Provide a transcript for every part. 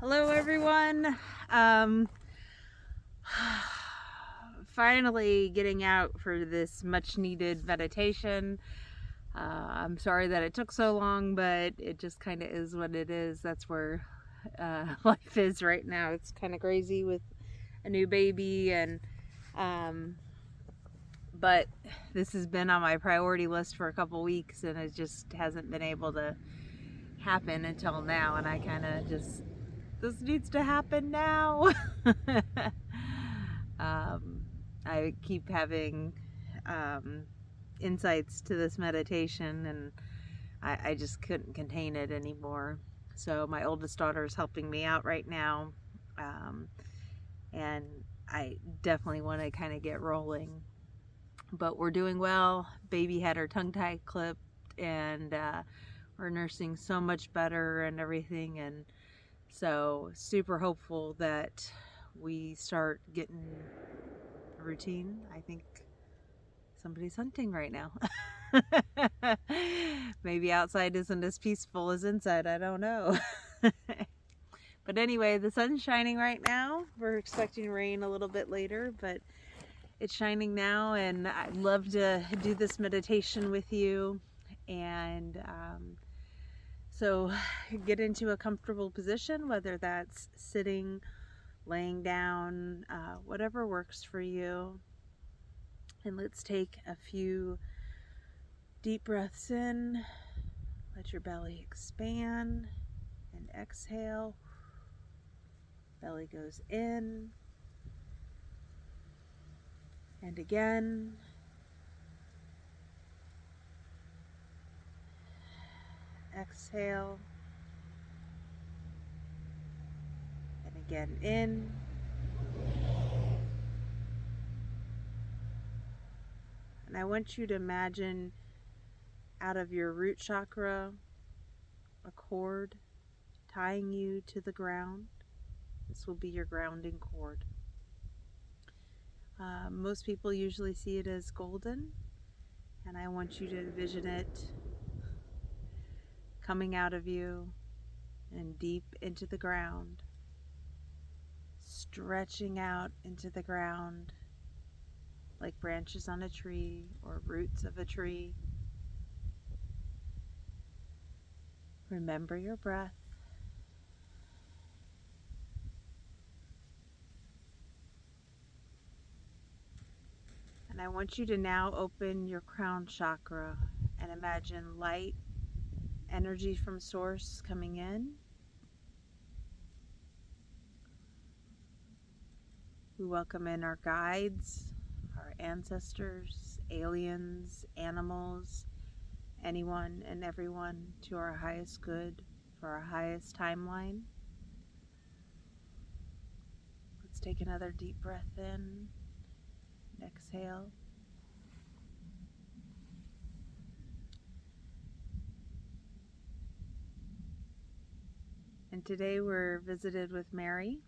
Hello, everyone. Um, Finally getting out for this much needed meditation. I'm sorry that it took so long, but it just kind of is what it is. That's where life is right now. It's kind of crazy with a new baby, and um, but this has been on my priority list for a couple weeks, and it just hasn't been able to happen until now. And I kind of just, this needs to happen now. um, I keep having um, insights to this meditation, and I just couldn't contain it anymore. So my oldest daughter is helping me out right now, um, and I definitely want to kind of get rolling. But we're doing well. Baby had her tongue tie clipped, and we're nursing so much better and everything, and so super hopeful that we start getting a routine. I think somebody's hunting right now. Maybe outside isn't as peaceful as inside. I don't know. But anyway, the sun's shining right now. We're expecting rain a little bit later, but it's shining now, and I'd love to do this meditation with you. And so get into a comfortable position, whether that's sitting, laying down, whatever works for you. And let's take a few deep breaths in. Let your belly expand and exhale. Belly goes in and again. Exhale and again in. And I want you to imagine out of your root chakra a cord tying you to the ground. This will be your grounding cord. Most people usually see it as golden, and I want you to envision it coming out of you and deep into the ground, stretching out into the ground like branches on a tree or roots of a tree. Remember your breath. And I want you to now open your crown chakra and imagine light energy from source coming in. We welcome in our guides, our ancestors, aliens, animals, anyone and everyone to our highest good for our highest timeline. Let's take another deep breath in and exhale. And today we're visited with Mary.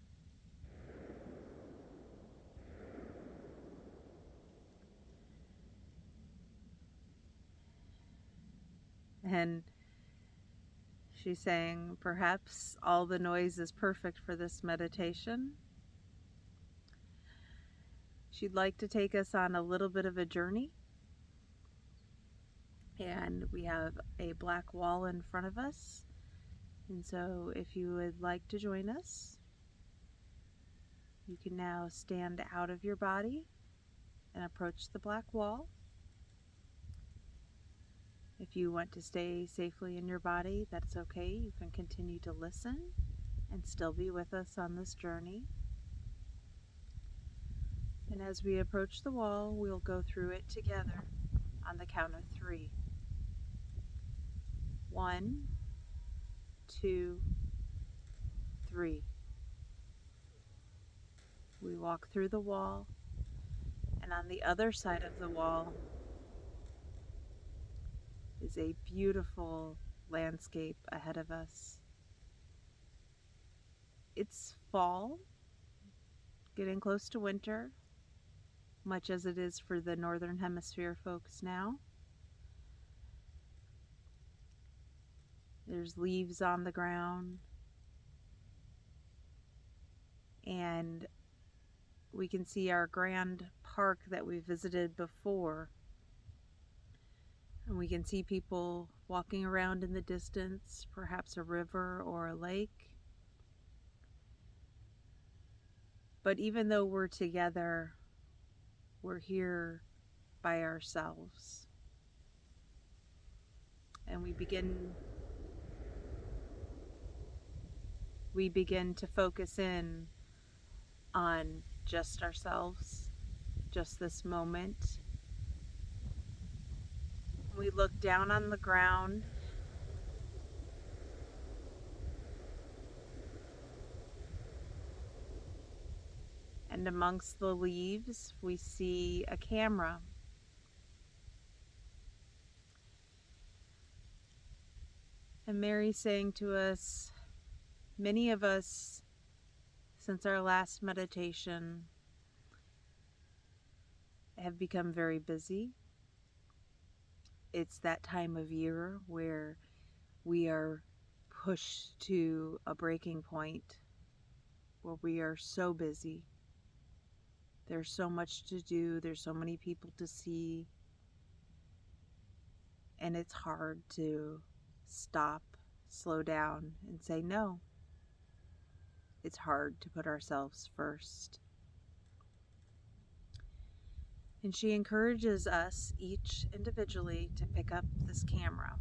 And she's saying, perhaps all the noise is perfect for this meditation. She'd like to take us on a little bit of a journey. And we have a black wall in front of us. And so if you would like to join us, you can now stand out of your body and approach the black wall. If you want to stay safely in your body, that's okay. You can continue to listen and still be with us on this journey. And as we approach the wall, we'll go through it together on the count of 3. 1, 2, 3. We walk through the wall, and on the other side of the wall is a beautiful landscape ahead of us. It's fall, getting close to winter, much as it is for the Northern Hemisphere folks now. There's leaves on the ground. and we can see our grand park that we visited before. And we can see people walking around in the distance, perhaps a river or a lake. But even though we're together, we're here by ourselves. And we begin to focus in on just ourselves, just this moment. We look down on the ground, and amongst the leaves we see a camera. And Mary's saying to us, many of us, since our last meditation, have become very busy. It's that time of year where we are pushed to a breaking point, where we are so busy. There's so much to do, there's so many people to see, and it's hard to stop, slow down, and say no. It's hard to put ourselves first. And she encourages us each individually to pick up this camera.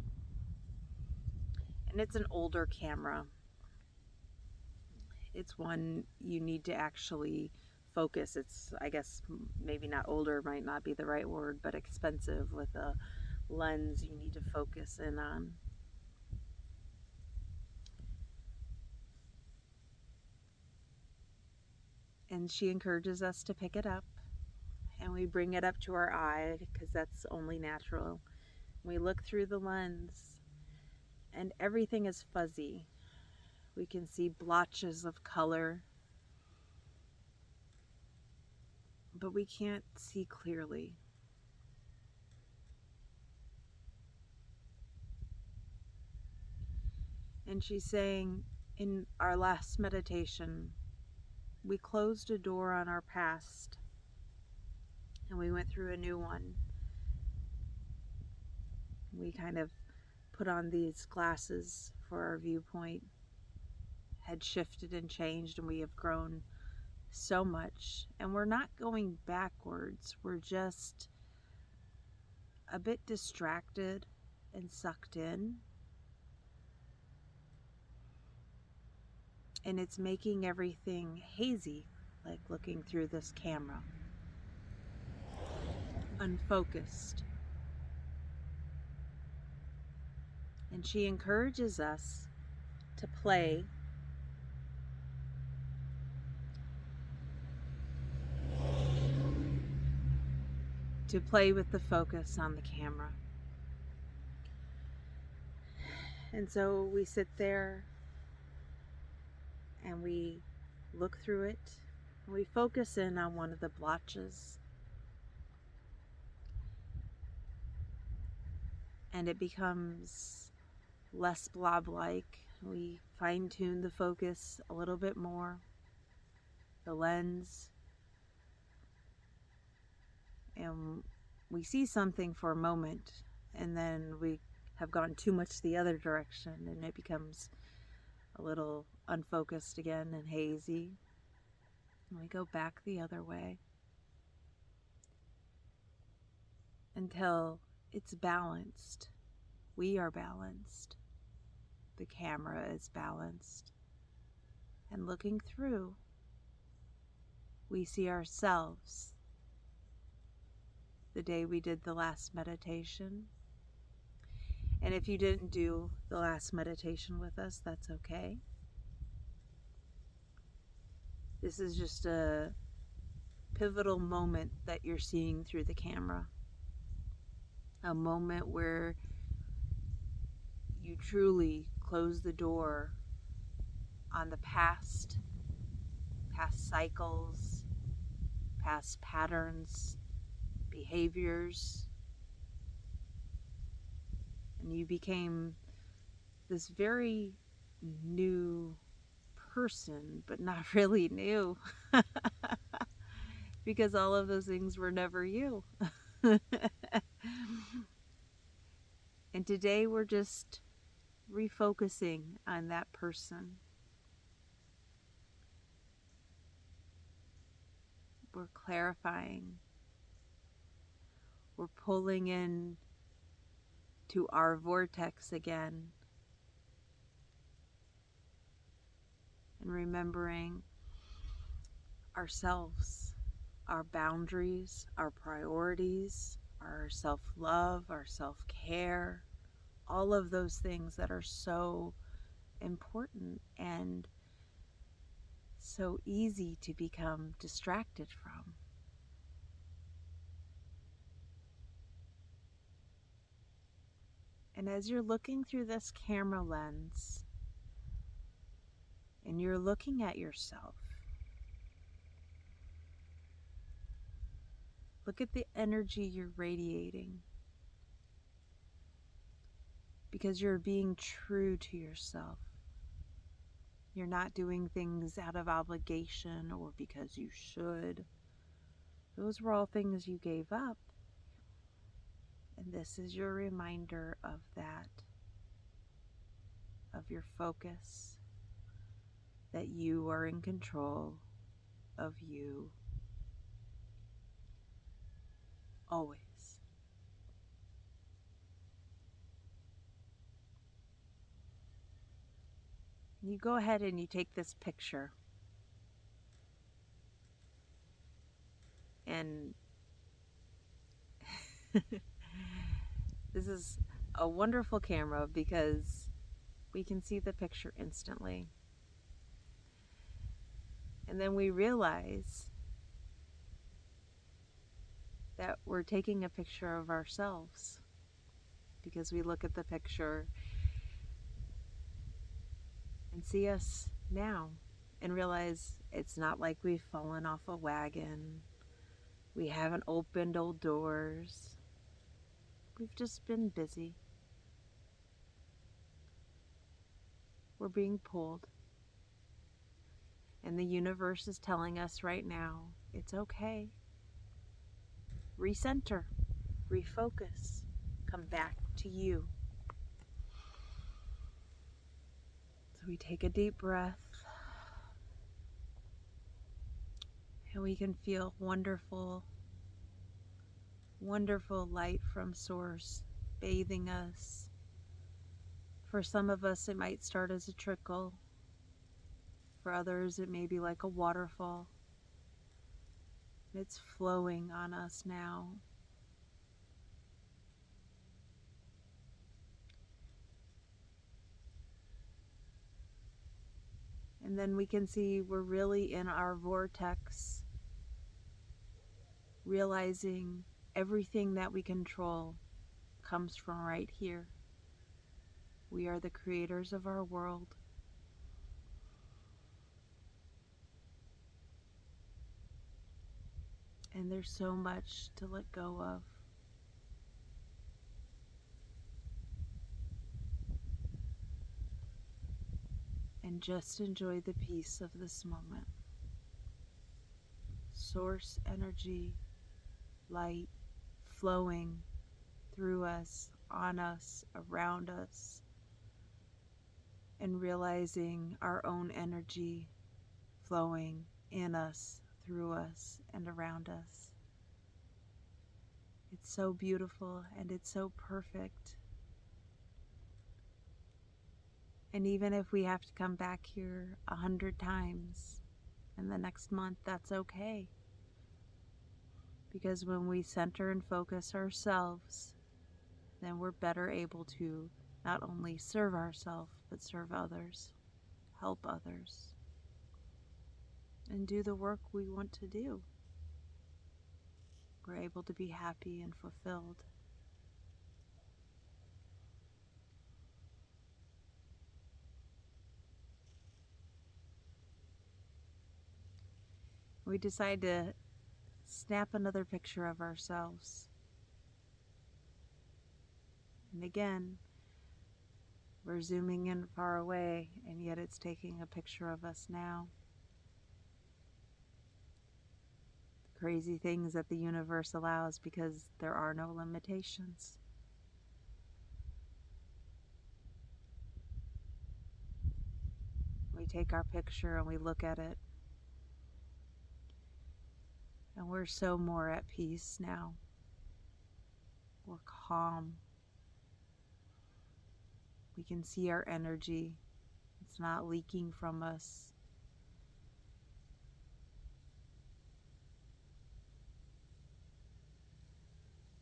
And it's an older camera. It's one you need to actually focus. It's, I guess, maybe not older, might not be the right word, but expensive, with a lens you need to focus in on. And she encourages us to pick it up, and we bring it up to our eye because that's only natural. We look through the lens and everything is fuzzy. We can see blotches of color, but we can't see clearly. And she's saying, in our last meditation, we closed a door on our past and we went through a new one. We kind of put on these glasses for our viewpoint, had shifted and changed, and we have grown so much. And we're not going backwards, we're just a bit distracted and sucked in. And it's making everything hazy, like looking through this camera. Unfocused. And she encourages us to play with the focus on the camera. And so we sit there and we look through it, and we focus in on one of the blotches, and it becomes less blob-like. We fine-tune the focus a little bit more, the lens, and we see something for a moment, and then we have gone too much the other direction, and it becomes a little unfocused again and hazy. And we go back the other way until it's balanced. We are balanced. The camera is balanced. And looking through, we see ourselves the day we did the last meditation. And if you didn't do the last meditation with us, that's okay. This is just a pivotal moment that you're seeing through the camera. A moment where you truly close the door on the past cycles, past patterns, behaviors, and you became this very new person, but not really new. Because all of those things were never you. And today we're just refocusing on that person. We're clarifying. We're pulling in to our vortex again. And remembering ourselves, our boundaries, our priorities, our self-love, our self-care, all of those things that are so important and so easy to become distracted from. And as you're looking through this camera lens and you're looking at yourself, look at the energy you're radiating, because you're being true to yourself. You're not doing things out of obligation or because you should. Those were all things you gave up. And this is your reminder of that, of your focus, that you are in control of you always. You go ahead and you take this picture, and this is a wonderful camera because we can see the picture instantly. And then we realize that we're taking a picture of ourselves, because we look at the picture and see us now and realize it's not like we've fallen off a wagon. We haven't opened old doors. We've just been busy. We're being pulled. And the universe is telling us right now, it's okay. Recenter, refocus, come back to you. So we take a deep breath, and we can feel wonderful, wonderful light from source bathing us. For some of us, it might start as a trickle. For others, it may be like a waterfall. It's flowing on us now. And then we can see we're really in our vortex, realizing everything that we control comes from right here. We are the creators of our world. And there's so much to let go of. And just enjoy the peace of this moment. Source energy, light, flowing through us, on us, around us, and realizing our own energy flowing in us, through us, and around us. It's so beautiful and it's so perfect. And even if we have to come back here 100 times in the next month, that's okay. Because when we center and focus ourselves, then we're better able to not only serve ourselves, but serve others, help others, and do the work we want to do. We're able to be happy and fulfilled. We decide to snap another picture of ourselves. And again, We're zooming in far away, and yet it's taking a picture of us now. Crazy things that the universe allows because there are no limitations. We take our picture and we look at it, and we're so more at peace now. We're calm. We can see our energy. It's not leaking from us.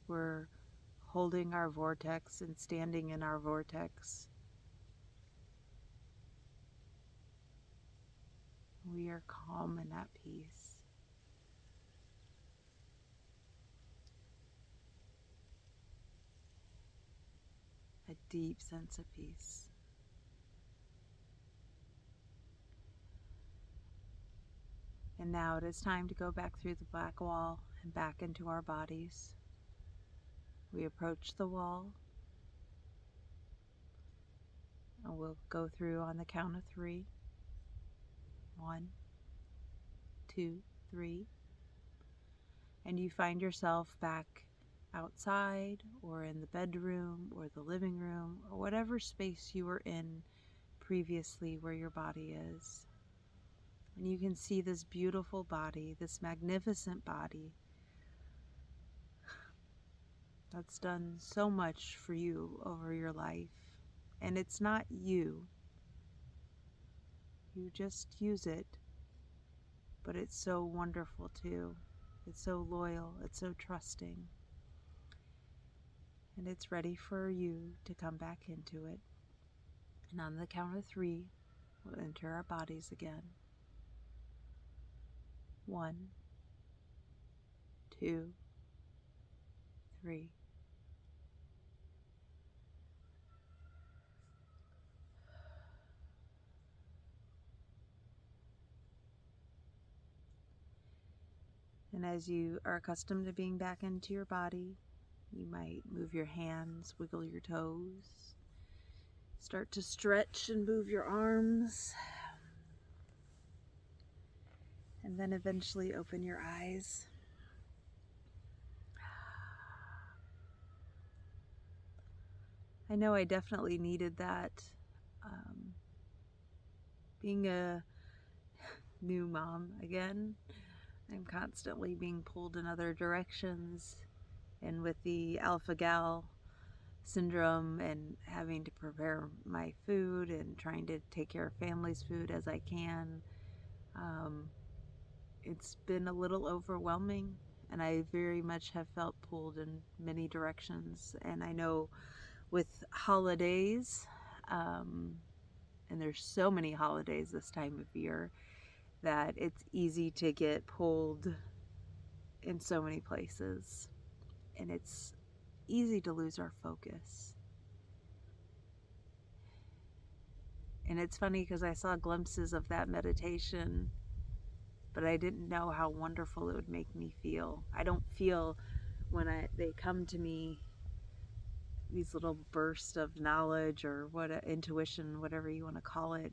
We're holding our vortex and standing in our vortex. We are calm and at peace. A deep sense of peace. And now it is time to go back through the black wall and back into our bodies. We approach the wall, and we'll go through on the count of 3. 1, 2, 3. And you find yourself back outside or in the bedroom or the living room or whatever space you were in previously where your body is. And you can see this beautiful body, this magnificent body that's done so much for you over your life. And it's not you. You just use it. But it's so wonderful too. It's so loyal. It's so trusting. And it's ready for you to come back into it. And on the count of 3, we'll enter our bodies again. 1, 2, 3. And as you are accustomed to being back into your body, you might move your hands, wiggle your toes, start to stretch and move your arms, and then eventually open your eyes. I know I definitely needed that. Being a new mom again, I'm constantly being pulled in other directions, and with the alpha gal syndrome and having to prepare my food and trying to take care of family's food as I can, it's been a little overwhelming, and I very much have felt pulled in many directions. And I know with holidays, and there's so many holidays this time of year, that it's easy to get pulled in so many places, and it's easy to lose our focus. And it's funny because I saw glimpses of that meditation, but I didn't know how wonderful it would make me feel. I don't feel when they come to me, these little bursts of knowledge or intuition, whatever you want to call it.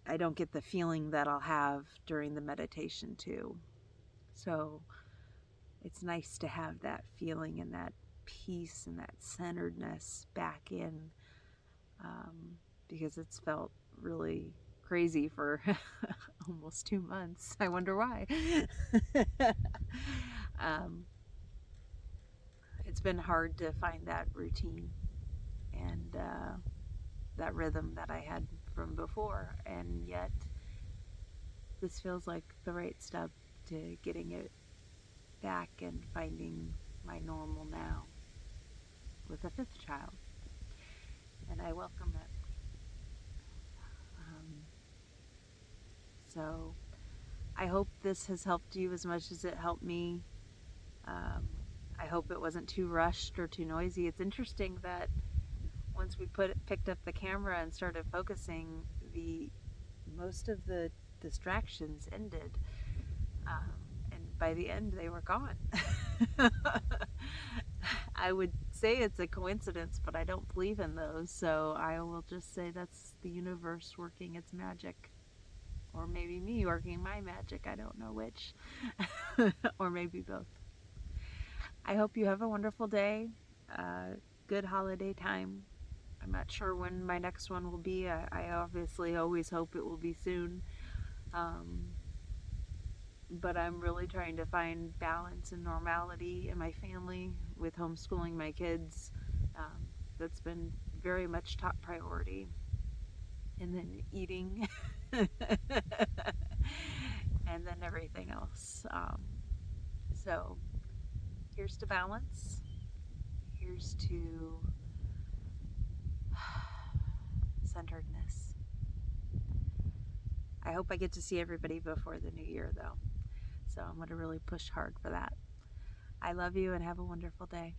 I don't get the feeling that I'll have during the meditation too. So it's nice to have that feeling and that peace and that centeredness back in, because it's felt really crazy for almost 2 months. I wonder why. It's been hard to find that routine and that rhythm that I had from before, and yet this feels like the right step to getting it back and finding my normal now with a 5th child, and I welcome it. So I hope this has helped you as much as it helped me. I hope it wasn't too rushed or too noisy. It's interesting that once we picked up the camera and started focusing, most of the distractions ended, and by the end they were gone. I would say it's a coincidence, but I don't believe in those. So I will just say that's the universe working its magic. Or maybe me working my magic. I don't know which. Or maybe both. I hope you have a wonderful day. Good holiday time. I'm not sure when my next one will be. I obviously always hope it will be soon. Um, but I'm really trying to find balance and normality in my family with homeschooling my kids. That's been very much top priority. And then eating, and then everything else. So here's to balance. Here's to centeredness. I hope I get to see everybody before the new year, though. So I'm going to really push hard for that. I love you and have a wonderful day.